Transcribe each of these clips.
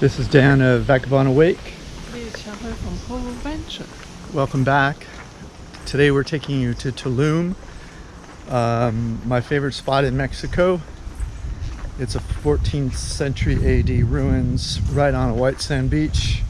This is Dan of Vagabond Awake. 𝗕𝗕𝗢𝗢𝗀𝗡 from 𝗂𝐻𝐒𝐄 Venture. Welcome back. Today we're taking you to Tulum, my favorite spot in Mexico. It's a 14th century AD ruins right on a white sand beach.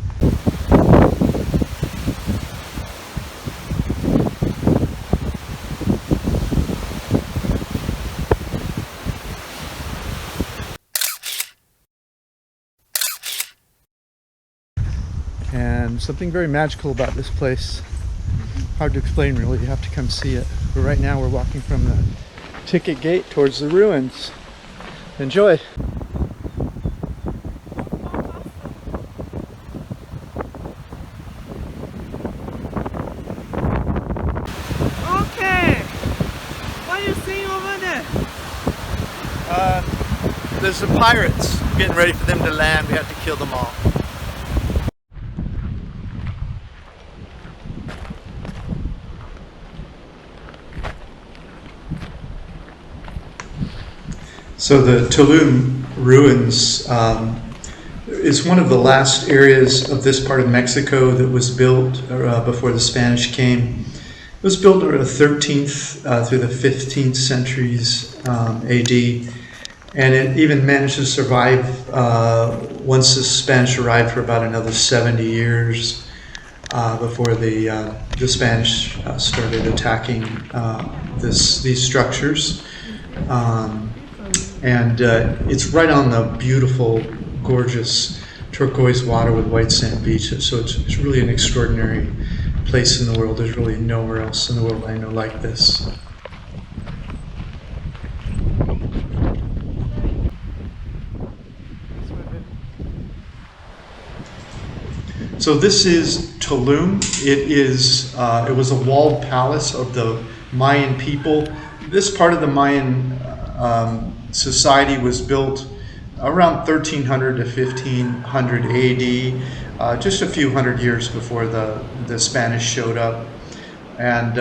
And something very magical about this place. Hard to explain really, you have to come see it. But right now we're walking from the ticket gate towards the ruins. Enjoy! Okay, what are you seeing over there? There's the pirates getting ready for them to land. We have to kill them all. So the Tulum ruins is one of the last areas of this part of Mexico that was built before the Spanish came. It was built in the 13th through the 15th centuries AD, and it even managed to survive once the Spanish arrived for about another 70 years before the Spanish started attacking these structures. And it's right on the beautiful, gorgeous turquoise water with white sand beaches. So it's really an extraordinary place in the world. There's really nowhere else in the world I know like this. So this is Tulum. It was a walled palace of the Mayan people. This part of the Mayan society was built around 1300 to 1500 AD, just a few hundred years before the Spanish showed up. And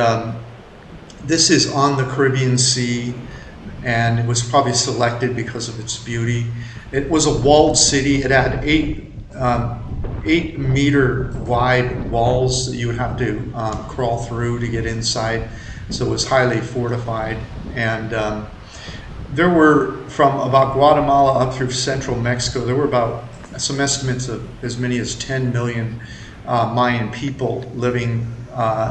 this is on the Caribbean Sea, and it was probably selected because of its beauty. It was a walled city. It had 8-meter wide walls that you would have to crawl through to get inside. So it was highly fortified. And there were, from about Guatemala up through central Mexico, there were about some estimates of as many as 10 million Mayan people living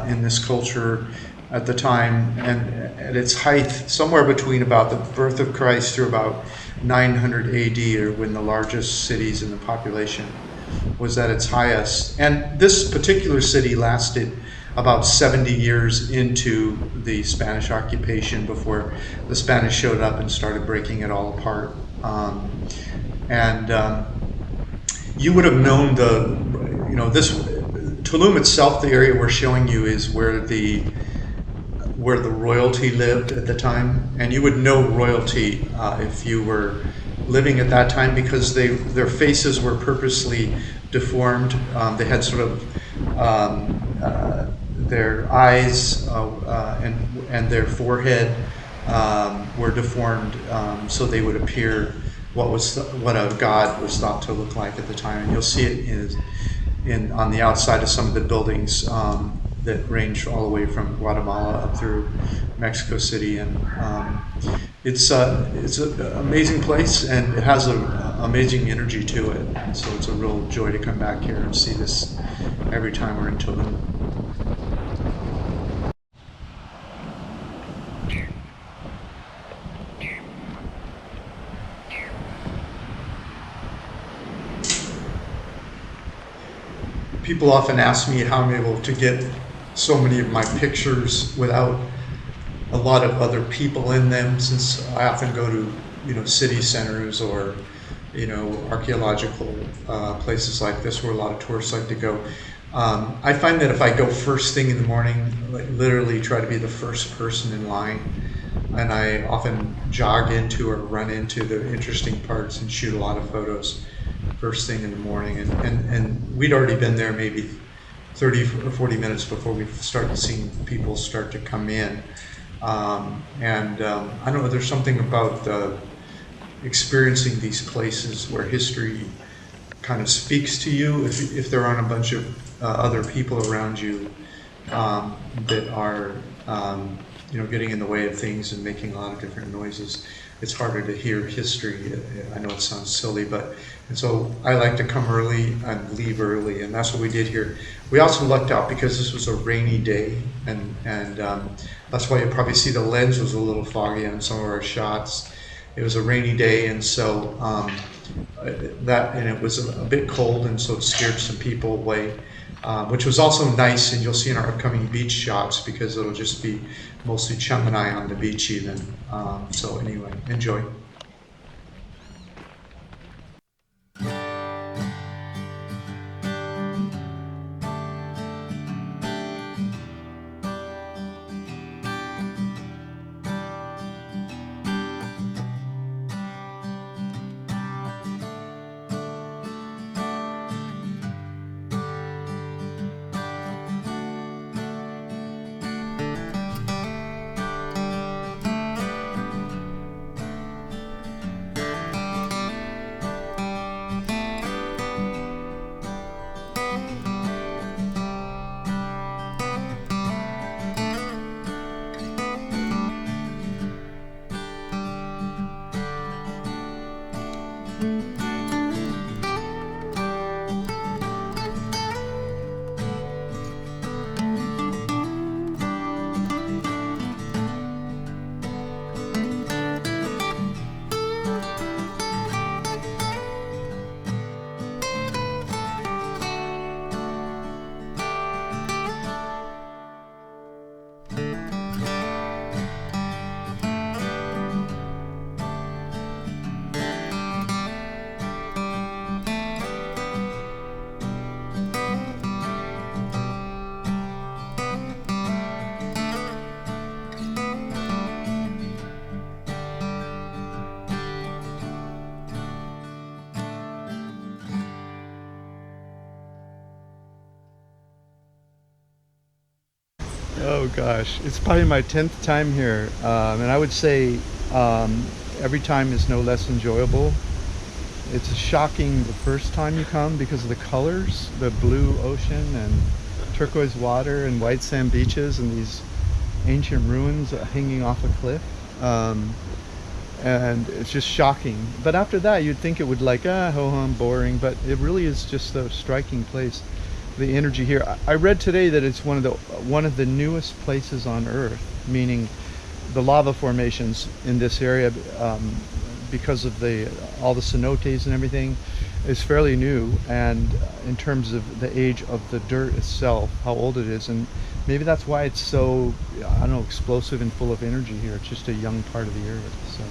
in this culture at the time. And at its height, somewhere between about the birth of Christ through about 900 AD, or when the largest cities in the population was at its highest. And this particular city lasted about 70 years into the Spanish occupation before the Spanish showed up and started breaking it all apart. You would have known this Tulum itself, the area we're showing you, is where the royalty lived at the time, and you would know royalty if you were living at that time, because their faces were purposely deformed. They had sort of their eyes and their forehead were deformed, so they would appear what a god was thought to look like at the time. And you'll see it on the outside of some of the buildings that range all the way from Guatemala up through Mexico City. And it's an amazing place, and it has an amazing energy to it. And so it's a real joy to come back here and see this every time we're in Tulum. People often ask me how I'm able to get so many of my pictures without a lot of other people in them, since I often go to city centers or archaeological places like this where a lot of tourists like to go. I find that if I go first thing in the morning, literally try to be the first person in line, and I often jog into or run into the interesting parts and shoot a lot of photos first thing in the morning, and we'd already been there maybe 30 or 40 minutes before we started seeing people start to come in. I don't know, there's something about experiencing these places where history kind of speaks to you if there aren't a bunch of other people around you that are getting in the way of things and making a lot of different noises. It's harder to hear history. I know it sounds silly, and so I like to come early and leave early, and that's what we did here. We also lucked out because this was a rainy day, and that's why you probably see the lens was a little foggy on some of our shots. It was a rainy day, and so and it was a bit cold, and so it scared some people away, which was also nice, and you'll see in our upcoming beach shots because it'll just be mostly Chum and I on the beach even. So anyway, enjoy. Oh gosh, it's probably my 10th time here, and I would say every time is no less enjoyable. It's shocking the first time you come because of the colors, the blue ocean and turquoise water and white sand beaches and these ancient ruins hanging off a cliff, and it's just shocking. But after that you'd think it would like ho-hum, boring, but it really is just a striking place. The energy here. I read today that it's one of the newest places on Earth, meaning the lava formations in this area, because of all the cenotes and everything, is fairly new. And in terms of the age of the dirt itself, how old it is, and maybe that's why it's so, I don't know, explosive and full of energy here. It's just a young part of the earth. So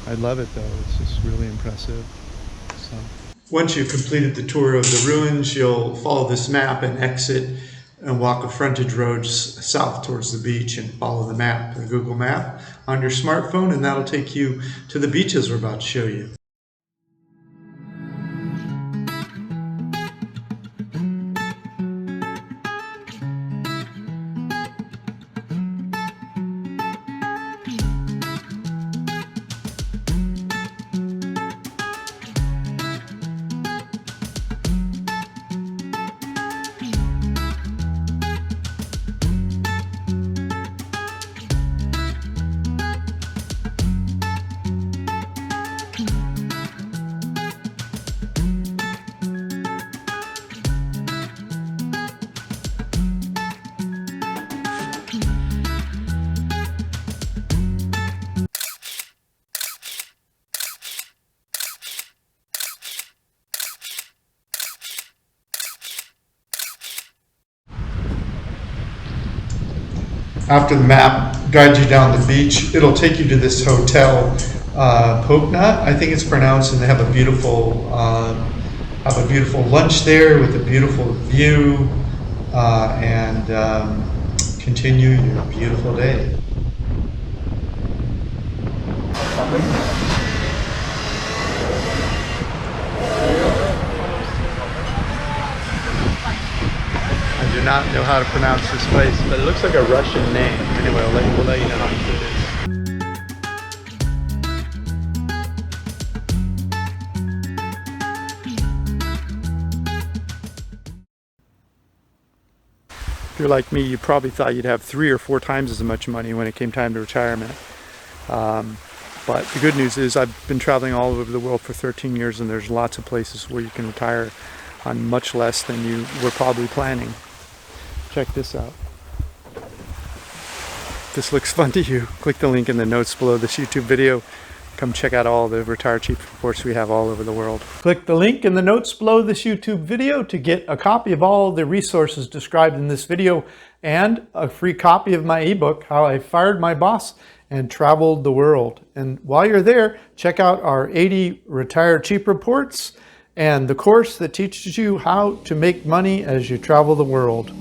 I love it though. It's just really impressive. So. Once you've completed the tour of the ruins, you'll follow this map and exit and walk a frontage road south towards the beach and follow the map, the Google map, on your smartphone, and that'll take you to the beaches we're about to show you. After the map guides you down the beach, it'll take you to this hotel, 𝗏𝗏, I think it's pronounced, and they have a beautiful lunch there with a beautiful view, and continue your beautiful day. I do not know how to pronounce this place, but it looks like a Russian name. Anyway, we'll let you know how it is. If you're like me, you probably thought you'd have 3 or 4 times as much money when it came time to retirement. But the good news is I've been traveling all over the world for 13 years, and there's lots of places where you can retire on much less than you were probably planning. Check this out. If this looks fun to you, click the link in the notes below this YouTube video. Come check out all the Retire Cheap reports we have all over the world. Click the link in the notes below this YouTube video to get a copy of all the resources described in this video and a free copy of my ebook, How I Fired My Boss and Traveled the World. And while you're there, check out our 80 Retire Cheap reports and the course that teaches you how to make money as you travel the world.